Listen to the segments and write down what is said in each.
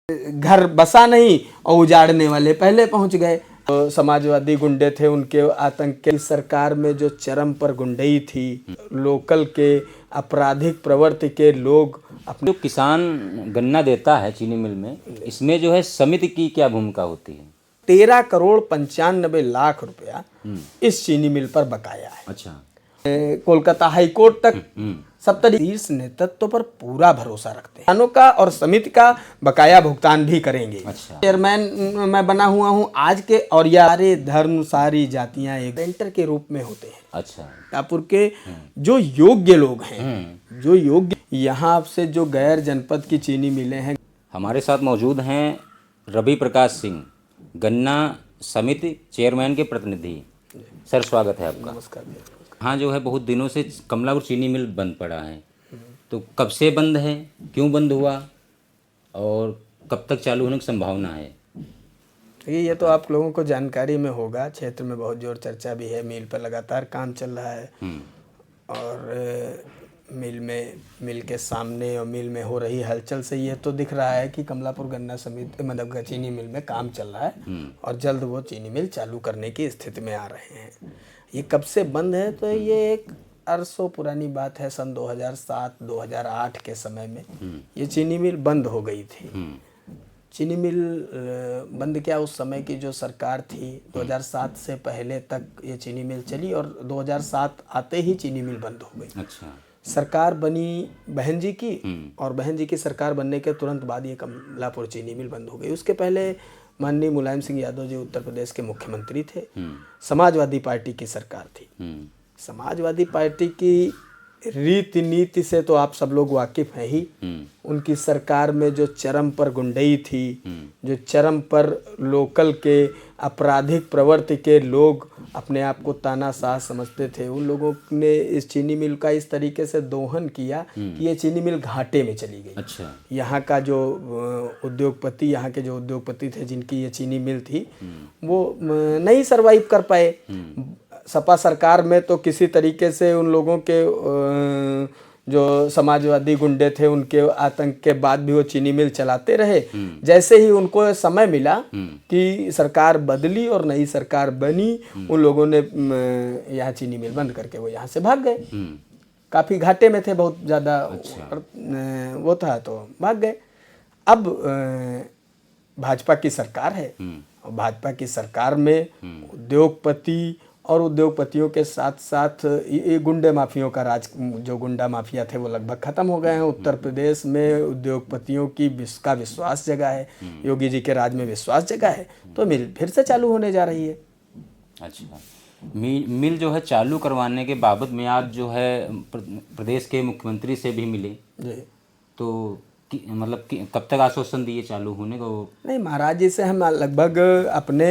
घर बसा नहीं और उजाड़ने वाले पहले पहुंच गए। तो समाजवादी गुंडे थे, उनके आतंक के सरकार में जो चरम पर गुंडई थी, लोकल के आपराधिक प्रवृत्ति के लोग अपने। जो किसान गन्ना देता है चीनी मिल में, इसमें जो है समिति की क्या भूमिका होती है? 13,95,00,000 रुपया इस चीनी मिल पर बकाया है। अच्छा। कोलकाता हाई कोर्ट तक सप्तरी शीर्ष नेतृत्व पर पूरा भरोसा रखते हैं। किसानों का और समिति का बकाया भुगतान भी करेंगे। अच्छा। चेयरमैन मैं बना हुआ हूँ आज के, और ये सारे धर्म सारी जातियां एक सेंटर के रूप में होते हैं। अच्छा। कापुर के जो योग्य लोग हैं, जो योग्य, यहाँ से जो गैर जनपद की चीनी मिलें हैं। हमारे साथ मौजूद हैं रवि प्रकाश सिंह, गन्ना समिति चेयरमैन के प्रतिनिधि। सर स्वागत है आपका। नमस्कार। हाँ, जो है बहुत दिनों से कमलापुर चीनी मिल बंद पड़ा है, तो कब से बंद है, क्यों बंद हुआ और कब तक चालू होने की संभावना है? ये तो आप लोगों को जानकारी में होगा, क्षेत्र में बहुत जोर चर्चा भी है। मिल पर लगातार काम चल रहा है और मिल के सामने और मिल में हो रही हलचल से ये तो दिख रहा है कि कमलापुर गन्ना समिति मतलब चीनी मिल में काम चल रहा है और जल्द वो चीनी मिल चालू करने की स्थिति में आ रहे हैं। ये कब से बंद है, तो ये एक अरसों पुरानी बात है। सन 2007-2008 के समय में ये चीनी मिल बंद हो गई थी। चीनी मिल बंद क्या, उस समय की जो सरकार थी 2007 से पहले तक ये चीनी मिल चली और 2007 आते ही चीनी मिल बंद हो गई। अच्छा। सरकार बनी बहन जी की और बहन जी की सरकार बनने के तुरंत बाद ये कमलापुर चीनी मिल बंद हो गई। उसके पहले माननीय मुलायम सिंह यादव जी उत्तर प्रदेश के मुख्यमंत्री थे। समाजवादी पार्टी की सरकार थी। समाजवादी पार्टी की रीति नीति से तो आप सब लोग वाकिफ हैं ही। उनकी सरकार में जो चरम पर गुंडई थी, जो चरम पर लोकल के आपराधिक प्रवृत्ति के लोग अपने आप को तानाशाह समझते थे, उन लोगों ने इस चीनी मिल का इस तरीके से दोहन किया कि ये चीनी मिल घाटे में चली गई। अच्छा। यहाँ का जो उद्योगपति, यहाँ के जो उद्योगपति थे जिनकी ये चीनी मिल थी, वो नहीं सरवाइव कर पाए। सपा सरकार में तो किसी तरीके से उन लोगों के जो समाजवादी गुंडे थे उनके आतंक के बाद भी वो चीनी मिल चलाते रहे। जैसे ही उनको समय मिला कि सरकार बदली और नई सरकार बनी, उन लोगों ने यहाँ चीनी मिल बंद करके वो यहाँ से भाग गए। काफ़ी घाटे में थे, बहुत ज़्यादा। अच्छा। वो था तो भाग गए। अब भाजपा की सरकार है और भाजपा की सरकार में उद्योगपति और उद्योगपतियों के साथ साथ ये गुंडे माफियों का राज, जो गुंडा माफिया थे वो लगभग खत्म हो गए हैं। उत्तर प्रदेश में उद्योगपतियों का विश्वास जगा है, योगी जी के राज में विश्वास जगा है, तो मिल फिर से चालू होने जा रही है। अच्छा। मिल जो है चालू करवाने के बाबत में आप जो है प्रदेश के मुख्यमंत्री से भी मिले जी, तो मतलब कब तक आश्वासन दिए चालू होने को? नहीं, महाराज जी से हम लगभग अपने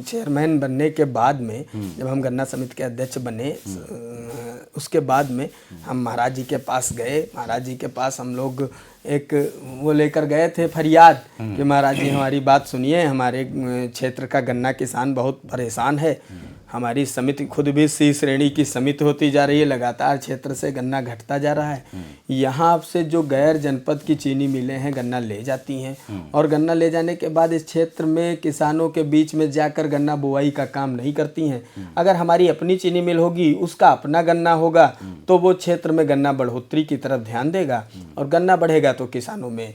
चेयरमैन बनने के बाद में, जब हम गन्ना समिति के अध्यक्ष बने, उसके बाद में हम महाराज जी के पास गए। महाराज जी के पास हम लोग एक वो लेकर गए थे फरियाद कि महाराज जी हमारी बात सुनिए, हमारे क्षेत्र का गन्ना किसान बहुत परेशान है। हमारी समिति खुद भी सी श्रेणी की समिति होती जा रही है, लगातार क्षेत्र से गन्ना घटता जा रहा है। यहाँ से जो गैर जनपद की चीनी मिलें हैं गन्ना ले जाती हैं और गन्ना ले जाने के बाद इस क्षेत्र में किसानों के बीच में जाकर गन्ना बुआई का काम नहीं करती हैं। अगर हमारी अपनी चीनी मिल होगी, उसका अपना गन्ना होगा, तो वो क्षेत्र में गन्ना बढ़ोतरी की तरफ ध्यान देगा और गन्ना बढ़ेगा तो किसानों में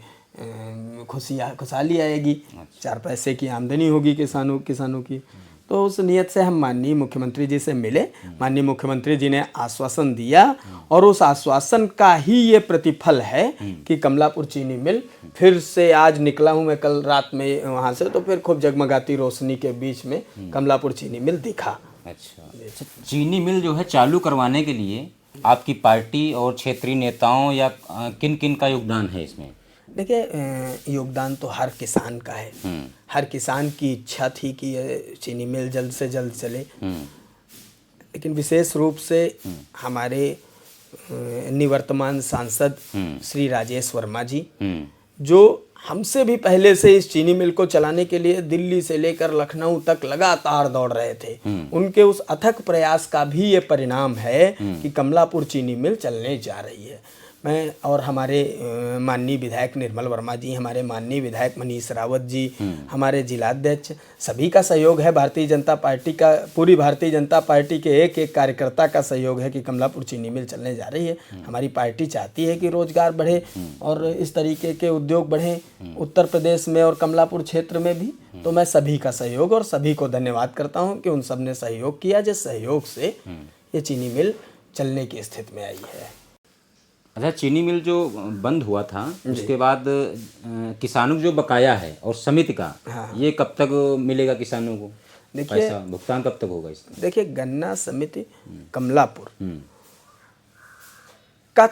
खुशहाली आएगी, 4 पैसे की आमदनी होगी किसानों की। तो उस नियत से हम माननीय मुख्यमंत्री जी से मिले। माननीय मुख्यमंत्री जी ने आश्वासन दिया और उस आश्वासन का ही ये प्रतिफल है कि कमलापुर चीनी मिल फिर से, आज निकला हूँ मैं कल रात में वहाँ से, तो फिर खूब जगमगाती रोशनी के बीच में कमलापुर चीनी मिल दिखा। अच्छा। चीनी मिल जो है चालू करवाने के लिए आपकी पार्टी और क्षेत्रीय नेताओं या किन किन का योगदान है इसमें? देखिए, योगदान तो हर किसान का है। हर किसान की इच्छा थी कि ये चीनी मिल जल्द से जल्द चले, लेकिन विशेष रूप से हमारे निवर्तमान सांसद श्री राजेश वर्मा जी, जो हमसे भी पहले से इस चीनी मिल को चलाने के लिए दिल्ली से लेकर लखनऊ तक लगातार दौड़ रहे थे, उनके उस अथक प्रयास का भी ये परिणाम है कि कमलापुर चीनी मिल चलने जा रही है। मैं और हमारे माननीय विधायक निर्मल वर्मा जी, हमारे माननीय विधायक मनीष रावत जी, हमारे जिलाध्यक्ष, सभी का सहयोग है। भारतीय जनता पार्टी का, पूरी भारतीय जनता पार्टी के एक एक कार्यकर्ता का सहयोग है कि कमलापुर चीनी मिल चलने जा रही है। हमारी पार्टी चाहती है कि रोजगार बढ़े और इस तरीके के उद्योग बढ़ें उत्तर प्रदेश में और कमलापुर क्षेत्र में भी। तो मैं सभी का सहयोग और सभी को धन्यवाद करता हूँ कि उन सब ने सहयोग किया, जिस सहयोग से ये चीनी मिल चलने की स्थिति में आई है। अच्छा, चीनी मिल जो बंद हुआ था उसके बाद किसानों को जो बकाया है और समिति का, ये कब तक मिलेगा किसानों को? देखिए, पैसा भुगतान कब तक होगा इसका? देखिए, गन्ना समिति कमलापुर का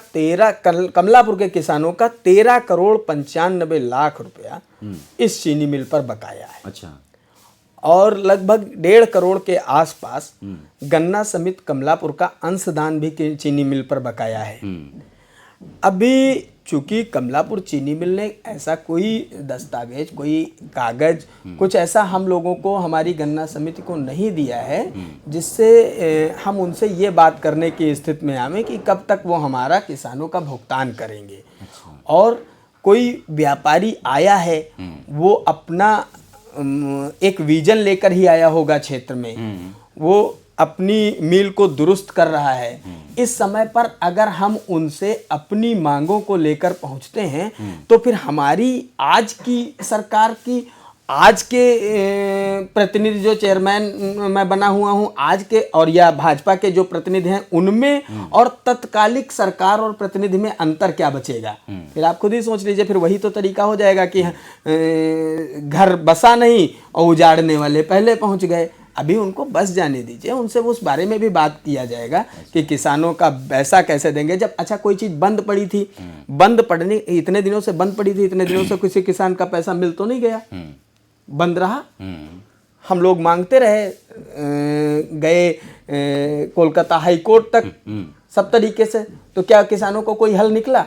कमलापुर के किसानों का 13,95,00,000 रुपया इस चीनी मिल पर बकाया है। अच्छा। और लगभग 1.5 करोड़ के आसपास गन्ना समिति कमलापुर का अंशदान भी चीनी मिल पर बकाया है। अभी चूंकि कमलापुर चीनी मिल ने ऐसा कोई दस्तावेज, कोई कागज, कुछ ऐसा हम लोगों को, हमारी गन्ना समिति को नहीं दिया है जिससे हम उनसे ये बात करने की स्थिति में आवे कि कब तक वो हमारा किसानों का भुगतान करेंगे। और कोई व्यापारी आया है, वो अपना एक विजन लेकर ही आया होगा क्षेत्र में, वो अपनी मिल को दुरुस्त कर रहा है। इस समय पर अगर हम उनसे अपनी मांगों को लेकर पहुंचते हैं तो फिर हमारी आज की सरकार की, आज के प्रतिनिधि जो चेयरमैन मैं बना हुआ हूं आज के, और या भाजपा के जो प्रतिनिधि हैं उनमें और तत्कालिक सरकार और प्रतिनिधि में अंतर क्या बचेगा? फिर आप खुद ही सोच लीजिए। फिर वही तो तरीका हो जाएगा कि घर बसा नहीं और उजाड़ने वाले पहले पहुंच गए। अभी उनको बस जाने दीजिए, उनसे उस बारे में भी बात किया जाएगा कि किसानों का पैसा कैसे देंगे। जब अच्छा कोई चीज़ बंद पड़ी थी, बंद पड़ने इतने दिनों से बंद पड़ी थी, इतने दिनों से किसी किसान का पैसा मिल तो नहीं गया, बंद रहा। हम लोग मांगते रहे, गए कोलकाता हाई कोर्ट तक सब तरीके से, तो क्या किसानों को कोई हल निकला?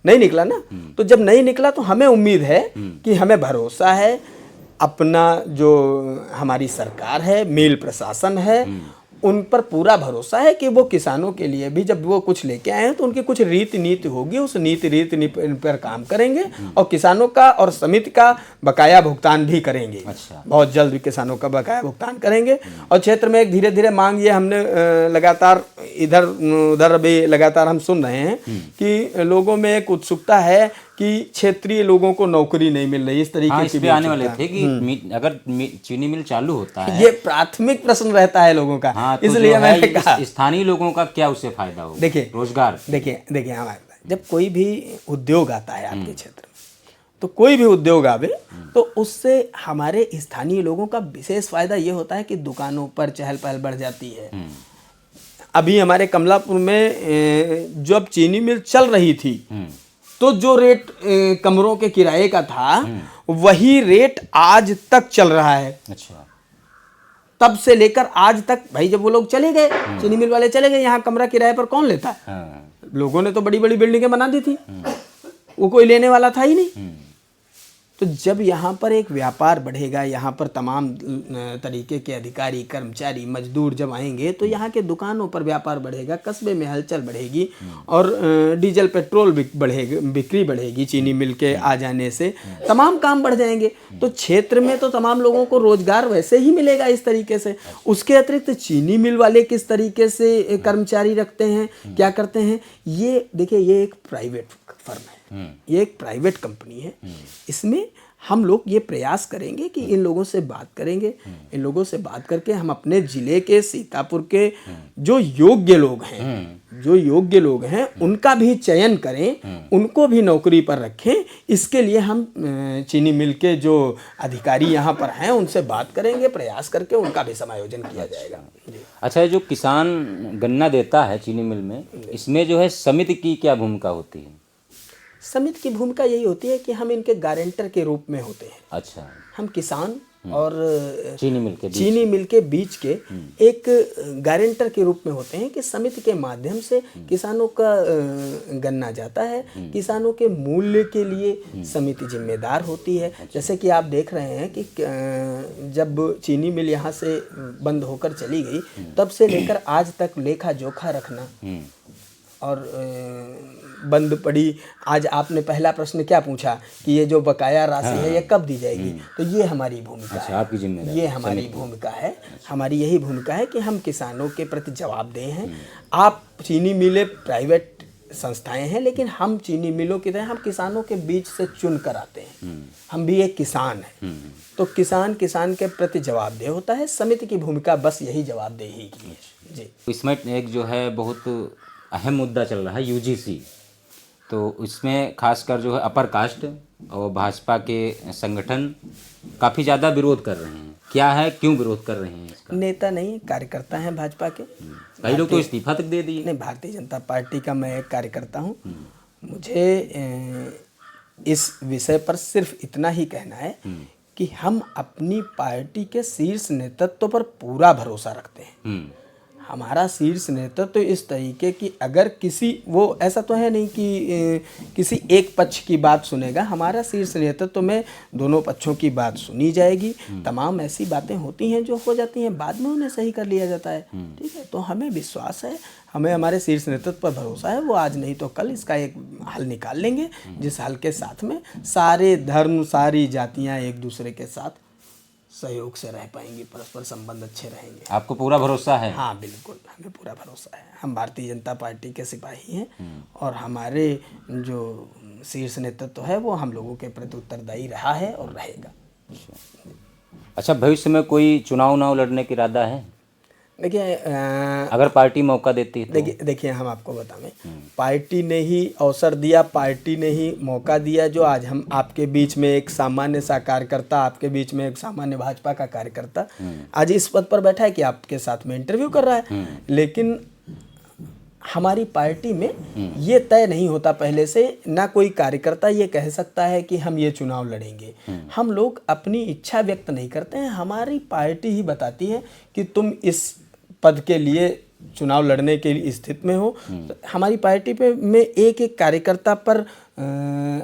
नहीं निकला ना। तो जब नहीं निकला तो हमें उम्मीद है कि, हमें भरोसा है, अपना जो हमारी सरकार है, मिल प्रशासन है, उन पर पूरा भरोसा है कि वो किसानों के लिए भी जब वो कुछ लेके आए हैं तो उनकी कुछ रीति नीति होगी, उस रीति पर काम करेंगे और किसानों का और समिति का बकाया भुगतान भी करेंगे। अच्छा। बहुत जल्द किसानों का बकाया भुगतान करेंगे। और क्षेत्र में एक धीरे धीरे मांग ये हमने लगातार इधर उधर भी लगातार हम सुन रहे हैं कि लोगों में एक उत्सुकता है कि क्षेत्रीय लोगों को नौकरी नहीं मिल रही। इस तरीके की भी आने वाले थे कि अगर चीनी मिल चालू होता है, ये प्राथमिक प्रश्न रहता है लोगों का। हाँ, तो इसलिए मैंने कहा स्थानीय लोगों का क्या उससे फायदा होगा? देखिए, रोजगार, देखिए हमारे जब कोई भी उद्योग आता है आपके क्षेत्र में, तो कोई भी उद्योग आवे तो उससे हमारे स्थानीय लोगों का विशेष फायदा ये होता है कि दुकानों पर चहल पहल बढ़ जाती है। अभी हमारे कमलापुर में जब चीनी मिल चल रही थी तो जो रेट कमरों के किराए का था वही रेट आज तक चल रहा है। अच्छा। तब से लेकर आज तक, भाई जब वो लोग चले गए, चीनी मिल वाले चले गए, यहाँ कमरा किराए पर कौन लेता है? लोगों ने तो बड़ी बड़ी बिल्डिंगें बना दी थी, वो कोई लेने वाला था ही नहीं। तो जब यहाँ पर एक व्यापार बढ़ेगा, यहाँ पर तमाम तरीके के अधिकारी, कर्मचारी, मजदूर जब आएंगे तो यहाँ के दुकानों पर व्यापार बढ़ेगा, कस्बे में हलचल बढ़ेगी और डीजल पेट्रोल बढ़ेगा, बिक्री बढ़ेगी। चीनी मिल के आ जाने से तमाम काम बढ़ जाएंगे। तो क्षेत्र में तो तमाम लोगों को रोजगार वैसे ही मिलेगा इस तरीके से। उसके अतिरिक्त चीनी मिल वाले किस तरीके से कर्मचारी रखते हैं, क्या करते हैं, ये देखिए, ये एक प्राइवेट फर्म है, ये एक प्राइवेट कंपनी है। इसमें हम लोग ये प्रयास करेंगे कि इन लोगों से बात करेंगे, इन लोगों से बात करके हम अपने जिले के सीतापुर के जो योग्य लोग हैं उनका भी चयन करें, उनको भी नौकरी पर रखें। इसके लिए हम चीनी मिल के जो अधिकारी यहाँ पर हैं उनसे बात करेंगे, प्रयास करके उनका भी समायोजन किया जाएगा। अच्छा, जो किसान गन्ना देता है चीनी मिल में, इसमें जो है समिति की क्या भूमिका होती है? समिति की भूमिका यही होती है कि हम इनके गारंटर के रूप में होते हैं। अच्छा। हम किसान और चीनी मिल के बीच के एक गारंटर के रूप में होते हैं कि समिति के माध्यम से किसानों का गन्ना जाता है, किसानों के मूल्य के लिए समिति जिम्मेदार होती है। जैसे कि आप देख रहे हैं कि जब चीनी मिल यहाँ से बंद होकर चली गई, तब से लेकर आज तक लेखा जोखा रखना और बंद पड़ी। आज आपने पहला प्रश्न क्या पूछा कि ये जो बकाया राशि है ये कब दी जाएगी, तो ये हमारी भूमिका है, आपकी जिम्मेदारी, ये हमारी भूमिका है, हमारी यही भूमिका है कि हम किसानों के प्रति जवाबदेह हैं। आप चीनी मिलें प्राइवेट संस्थाएं हैं, लेकिन हम चीनी मिलों की तरह हम किसानों के बीच से चुन कर आते हैं। हम भी एक किसान हैं, तो किसान के प्रति जवाबदेह होता है। समिति की भूमिका बस यही जवाबदेही की है जी। इसमें एक जो है बहुत अहम मुद्दा चल रहा है यूजीसी, तो इसमें खासकर जो है अपर कास्ट और भाजपा के संगठन काफ़ी ज़्यादा विरोध कर रहे हैं। क्या है, क्यों विरोध कर रहे हैं इसका? नेता नहीं, कार्यकर्ता हैं भाजपा के। कई लोग तो इस्तीफा तक दे दिए। नहीं, भारतीय जनता पार्टी का मैं एक कार्यकर्ता हूँ। मुझे इस विषय पर सिर्फ इतना ही कहना है कि हम अपनी पार्टी के शीर्ष नेतृत्व पर पूरा भरोसा रखते हैं। हमारा शीर्ष नेतृत्व तो इस तरीके की, अगर किसी, वो ऐसा तो है नहीं कि किसी एक पक्ष की बात सुनेगा। हमारा शीर्ष नेतृत्व में दोनों पक्षों की बात सुनी जाएगी। तमाम ऐसी बातें होती हैं जो हो जाती हैं, बाद में उन्हें सही कर लिया जाता है। ठीक है, तो हमें विश्वास है, हमें हमारे शीर्ष नेतृत्व पर भरोसा है। वो आज नहीं तो कल इसका एक हल निकाल लेंगे, जिस हल के साथ में सारे धर्म, सारी जातियाँ एक दूसरे के साथ सहयोग से रह पाएंगी, परस्पर संबंध अच्छे रहेंगे। आपको पूरा भरोसा है? हाँ बिल्कुल, हमें पूरा भरोसा है। हम भारतीय जनता पार्टी के सिपाही हैं और हमारे जो शीर्ष नेतृत्व है वो हम लोगों के प्रति उत्तरदायी रहा है और रहेगा। अच्छा, भविष्य में कोई चुनाव लड़ने का इरादा है? देखिए, अगर पार्टी मौका देती है तो? देखिए हम आपको बताएं, पार्टी ने ही अवसर दिया, पार्टी ने ही मौका दिया। जो आज हम आपके बीच में एक सामान्य सा कार्यकर्ता, आपके बीच में एक सामान्य भाजपा का कार्यकर्ता आज इस पद पर बैठा है कि आपके साथ में इंटरव्यू कर रहा है। लेकिन हमारी पार्टी में ये तय नहीं होता पहले से, ना कोई कार्यकर्ता ये कह सकता है कि हम ये चुनाव लड़ेंगे। हम लोग अपनी इच्छा व्यक्त नहीं करते हैं, हमारी पार्टी ही बताती है कि तुम इस पद के लिए चुनाव लड़ने के लिए स्थिति में हो। तो हमारी पार्टी पे में एक एक कार्यकर्ता पर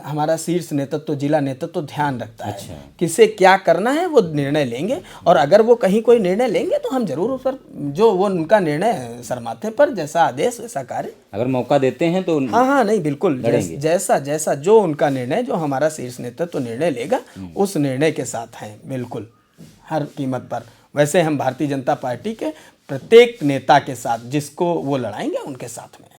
हमारा शीर्ष नेतृत्व, जिला नेतृत्व ध्यान रखता है। अच्छा। किसे क्या करना है वो निर्णय लेंगे, और अगर वो कहीं कोई निर्णय लेंगे तो हम जरूर उस पर, जो वो उनका निर्णय सर माथे पर, जैसा आदेश वैसा कार्य। अगर मौका देते हैं तो? हाँ, नहीं बिल्कुल, जैसा जो उनका निर्णय, जो हमारा शीर्ष नेतृत्व निर्णय लेगा उस निर्णय के साथ हैं बिल्कुल, हर कीमत पर। वैसे हम भारतीय जनता पार्टी के प्रत्येक नेता के साथ, जिसको वो लड़ाएंगे उनके साथ में।